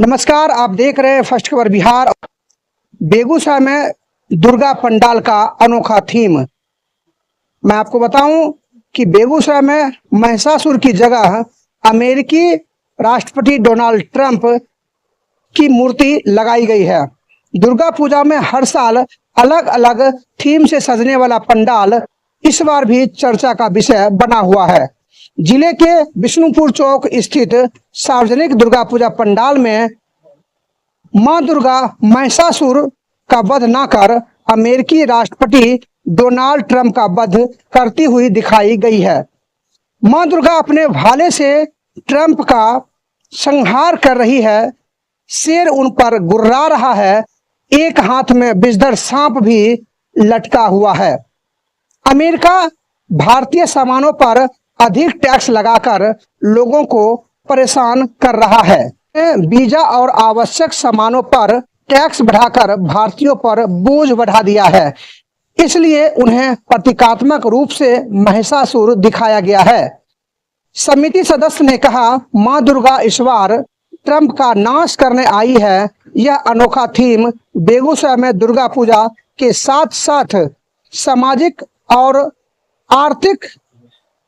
नमस्कार, आप देख रहे हैं फर्स्ट खबर बिहार। बेगूसराय में दुर्गा पंडाल का अनोखा थीम। मैं आपको बताऊं कि बेगूसराय में महिषासुर की जगह अमेरिकी राष्ट्रपति डोनाल्ड ट्रंप की मूर्ति लगाई गई है। दुर्गा पूजा में हर साल अलग अलग थीम से सजने वाला पंडाल इस बार भी चर्चा का विषय बना हुआ है। जिले के विष्णुपुर चौक स्थित सार्वजनिक दुर्गा पूजा पंडाल में मां दुर्गा महिषासुर का वध न कर अमेरिकी राष्ट्रपति डोनाल्ड ट्रंप का वध करती हुई दिखाई गई है। मां दुर्गा अपने भाले से ट्रंप का संहार कर रही है। शेर उन पर गुर्रा रहा है। एक हाथ में विषधर सांप भी लटका हुआ है। अमेरिका भारतीय सामानों पर अधिक टैक्स लगाकर लोगों को परेशान कर रहा है। वीजा और आवश्यक सामानों पर टैक्स बढ़ाकर भारतीयों पर बोझ बढ़ा दिया है। इसलिए उन्हें प्रतीकात्मक रूप से महिषासुर दिखाया गया है। समिति सदस्य ने कहा, मां दुर्गा इस बार ट्रंप का नाश करने आई है। यह अनोखा थीम बेगूसराय में दुर्गा पूजा के साथ साथ सामाजिक और आर्थिक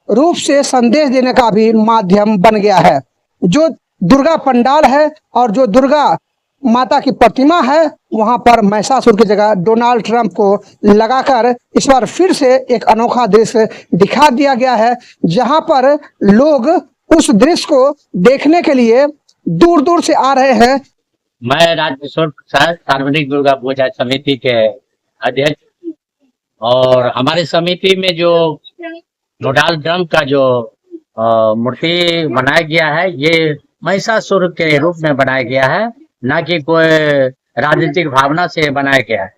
रूप से संदेश देने का भी माध्यम बन गया है। जो दुर्गा पंडाल है और जो दुर्गा माता की प्रतिमा है, वहां पर महिषासुर की जगह डोनाल्ड ट्रंप को लगाकर इस बार फिर से एक अनोखा दृश्य दिखा दिया गया है, जहां पर लोग उस दृश्य को देखने के लिए दूर दूर से आ रहे हैं। मैं राजकिशोर प्रसाद, सार्वजनिक दुर्गा पूजा समिति के अध्यक्ष, और हमारी समिति में जो डोनाल्ड ट्रंप का जो मूर्ति बनाया गया है, ये महिषासुर के रूप में बनाया गया है, न कि कोई राजनीतिक भावना से बनाया गया है।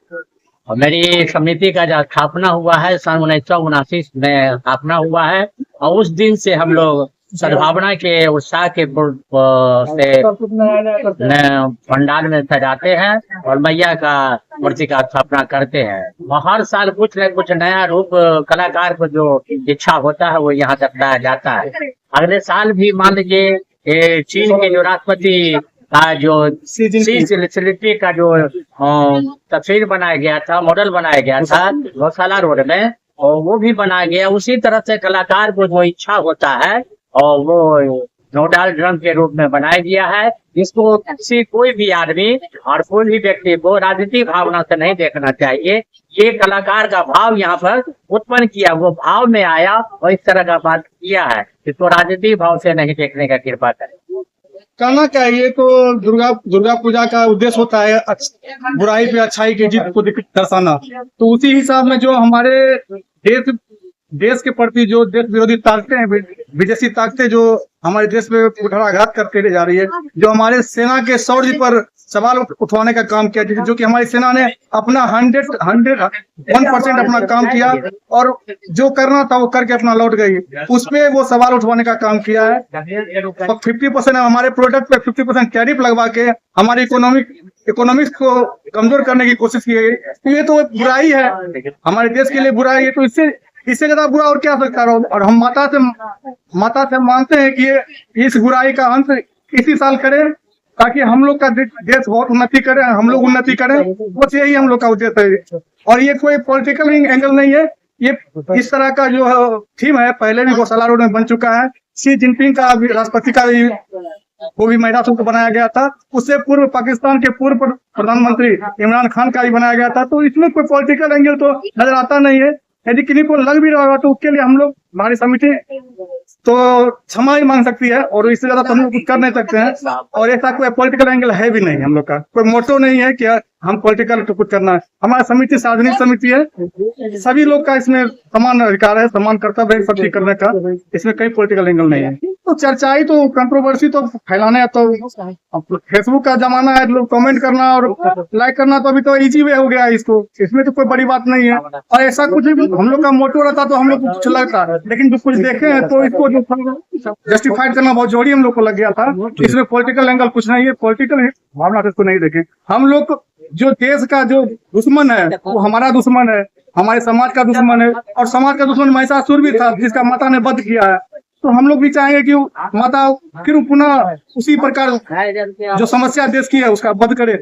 और मेरी समिति का जो स्थापना हुआ है सन 1979 में स्थापना हुआ है, और उस दिन से हम लोग सद्भावना के उत्साह के से पंडाल में सजाते हैं और मैया का मूर्ति का स्थापना करते हैं। और हर साल कुछ न कुछ नया रूप कलाकार को जो इच्छा होता है वो यहाँ तक लाया जाता है। अगले साल भी मान लीजिए चीन के जो राष्ट्रपति का जो सी का जो तस्वीर बनाया गया था, मॉडल बनाया गया था गौशाला रोड में, और वो भी बनाया गया। उसी तरह से कलाकार को जो इच्छा होता है और वो डोनाल्ड ट्रंप के रूप में बनाया गया है, जिसको कोई भी आदमी और कोई भी व्यक्ति को राजनीतिक भावना से नहीं देखना चाहिए। ये कलाकार का भाव यहाँ पर उत्पन्न किया, वो भाव में आया और इस तरह का बात किया है, इसको राजनीतिक भाव से नहीं देखने का कृपा करें। करना चाहिए। तो दुर्गा पूजा का उद्देश्य होता है बुराई पे अच्छाई की जीत को दर्शाना। तो उसी हिसाब में जो हमारे देश के प्रति जो देश विरोधी ताकतें हैं, विदेशी ताकतें जो हमारे देश में कुठाराघात करते जा रही है, जो हमारे सेना के शौर्य पर सवाल उठवाने का काम किया, जो कि हमारी सेना ने अपना 101% अपना काम किया और जो करना था वो करके अपना लौट गई, उस पे वो सवाल उठवाने का काम किया है। और 50% हमारे प्रोडक्ट पे 50% टैरिफ लगवा के हमारी इकोनॉमिक्स को कमजोर करने की कोशिश की गई। तो ये तो बुराई है, हमारे देश के लिए बुराई है। तो इससे ज्यादा बुरा और क्या सकता है। और हम माता से मानते हैं कि इस बुराई का अंत इसी साल करें, ताकि हम लोग का देश बहुत उन्नति करे, हम लोग उन्नति करें। बस यही हम लोग का उद्देश्य है। और ये कोई पॉलिटिकल एंगल नहीं है। ये इस तरह का जो थीम है पहले भी गौशाला रोड में बन चुका है। शी जिनपिंग का राष्ट्रपति का भी वो भी महिषासुर को बनाया गया था। उससे पूर्व पाकिस्तान के पूर्व प्रधानमंत्री इमरान खान का भी बनाया गया था। तो इसमें कोई पॉलिटिकल एंगल तो नजर आता नहीं है। यदि किसी को लग भी रहा होगा तो उसके लिए हम लोग, हमारी समिति तो क्षमा ही मांग सकती है, और इससे ज्यादा तो हम लोग कुछ कर नहीं सकते हैं। और ऐसा कोई पॉलिटिकल एंगल है भी नहीं, हम लोग का कोई मोटो नहीं है कि हम पॉलिटिकल तो कुछ करना है। हमारा समिति सार्वजनिक समिति है, सभी लोग का इसमें समान अधिकार है, समान कर्तव्य है सब चीज करने का। इसमें कई पॉलिटिकल एंगल नहीं है। तो चर्चाई तो कंट्रोवर्सी तो फैलाने है। तो फेसबुक का जमाना है, लोग कमेंट करना और लाइक करना तो अभी तो इजी वे हो गया है इसको, इसमें तो कोई बड़ी बात नहीं है। और ऐसा कुछ हम लोग का मोटो रहता तो हम लोग को कुछ लगता है, लेकिन जो कुछ देखे हैं तो इसको जस्टिफाइड करना बहुत जरूरी हम लोग को लग गया था। इसमें पॉलिटिकल एंगल कुछ नहीं है, पॉलिटिकल भावना से इसको नहीं देखे। हम लोग जो देश का जो दुश्मन है वो हमारा दुश्मन है, हमारे समाज का दुश्मन है, और समाज का दुश्मन महिषासुर भी था जिसका माता ने वध किया है। तो हम लोग भी चाहेंगे कि माता फिर पुनः उसी प्रकार जो समस्या देश की है उसका वध करे।